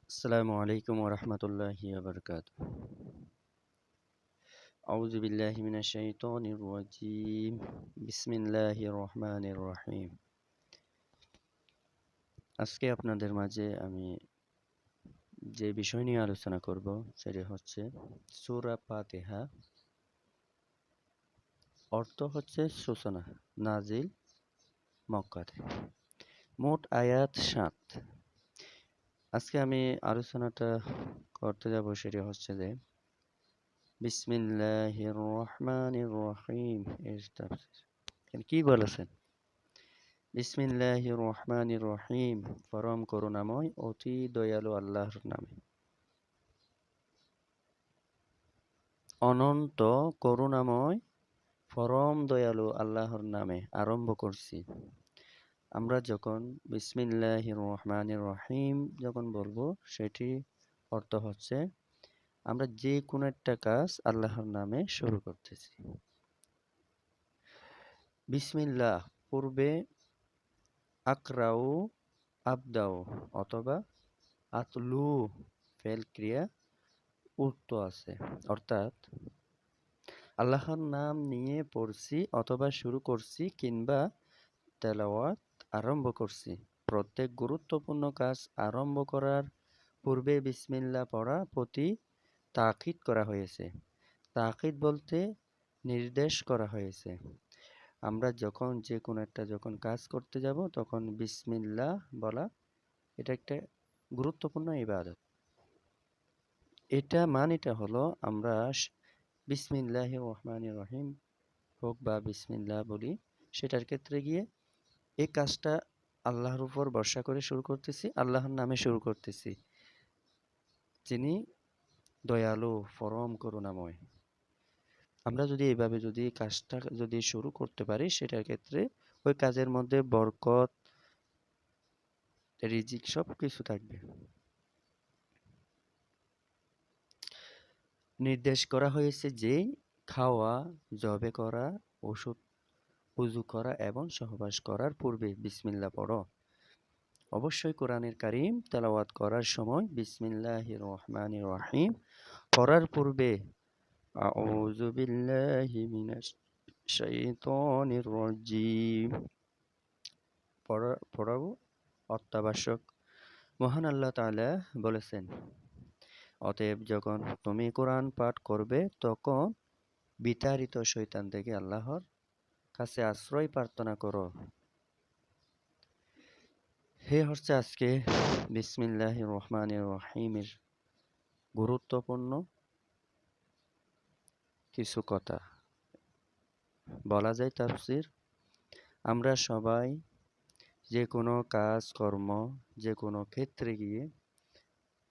السلام عليكم ورحمة الله وبركاته. أعوذ بالله من الشيطان الرجيم. بسم الله الرحمن الرحيم. আজকে আপনাদের মাঝে আমি যে বিষয় নিয়ে আলোচনা করব সেটি হচ্ছে সূরা ফাতিহা। অর্থ হচ্ছে সূচনা, নাজিল মক্কাতে। মোট আয়াত 7। আজকে আমি আলোচনাটা করতে যাব সেটি হচ্ছে যে বিসমিল্লাহির রহমানির রহিম এর তাফসীর। কি বলেছেন? বিসমিল্লাহির রহমানির রহিম, পরম করুণাময় অতি দয়ালু আল্লাহর নামে। অনন্ত করুণাময় পরম দয়ালু আল্লাহর নামে আরম্ভ করছি। আমরা যখন বিসমিল্লাহির রহমানির রহিম যখন বলবো, সেটি অর্থ হচ্ছে আমরা যে কোনো একটা কাজ আল্লাহর নামে শুরু করতেছি। বিসমিল্লাহ পূর্বে আকরাউ, আবদাউ অথবা আতলু ফেল ক্রিয়া উক্ত আছে, অর্থাৎ আল্লাহর নাম নিয়ে পড়ছি অথবা শুরু করছি কিংবা তেলাওয়াত আরম্ভ করছি। প্রত্যেক গুরুত্বপূর্ণ কাজ আরম্ভ করার পূর্বে বিসমিল্লাহ পড়া প্রতি তাকিদ করা হয়েছে। তাকিদ বলতে নির্দেশ করা হয়েছে। আমরা যখন যে কোনো একটা কাজ করতে যাব তখন বিসমিল্লাহ বলা, এটা একটা গুরুত্বপূর্ণ ইবাদত। এটা হলো আমরা বিসমিল্লাহির রহমানির রহিম হোক বা বিসমিল্লাহ বলি, সেটার ক্ষেত্রে গিয়ে এই কাজটা আল্লাহর উপর ভরসা করে শুরু করতেছি, আল্লাহর নামে শুরু করতেছি, যিনি দয়ালু পরম করুণাময়। আমরা যদি এইভাবে কাজটা শুরু করতে পারি, সেটার ক্ষেত্রে ওই কাজের মধ্যে বরকত, রিজিক সব কিছু থাকবে। নির্দেশ করা হয়েছে যে খাওয়া, জবে করা, ওষুধ, উযু করা এবং সহবাস করার পূর্বে বিসমিল্লাহ পড়ো। অবশ্যই কোরআনের কারীম তেলাওয়াত করার সময় বিসমিল্লাহির রহমানির রহিম পড়ার পূর্বে আউযু বিল্লাহি মিনাশ শাইতানির রাজিম পড়াও অত্যাবশ্যক। মহান আল্লাহ তাআলা বলেছেন, অতএব যখন তুমি কোরআন পাঠ করবে তখন বিতাড়িত শয়তান থেকে আল্লাহর কাছে আশ্রয় প্রার্থনা করো। হে হচ্ছে আজকে বিসমিল্লাহির রহমানির রহিমের গুরুত্বপূর্ণ কিছু কথা বলা যায় তাফসীর। আমরা সবাই যে কোনো কাজ কর্ম, যে কোনো ক্ষেত্রে গিয়ে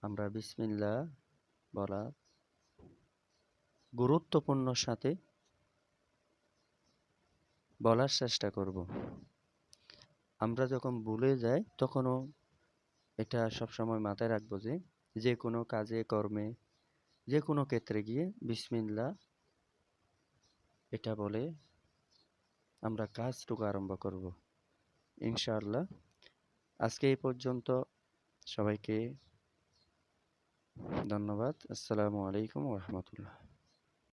আমরা বিসমিল্লাহ বলা গুরুত্বপূর্ণ সাথে বলার চেষ্টা করব। আমরা যখন ভুলে যাই তখনও এটা সবসময় মাথায় রাখবো যে যে কোনো কাজে কর্মে, যে কোনো ক্ষেত্রে গিয়ে বিসমিল্লাহ এটা বলে আমরা কাজটুকু আরম্ভ করব ইনশাআল্লাহ। আজকে এই পর্যন্ত। সবাইকে ধন্যবাদ। আসসালামু আলাইকুম ওয়া রাহমাতুল্লাহ।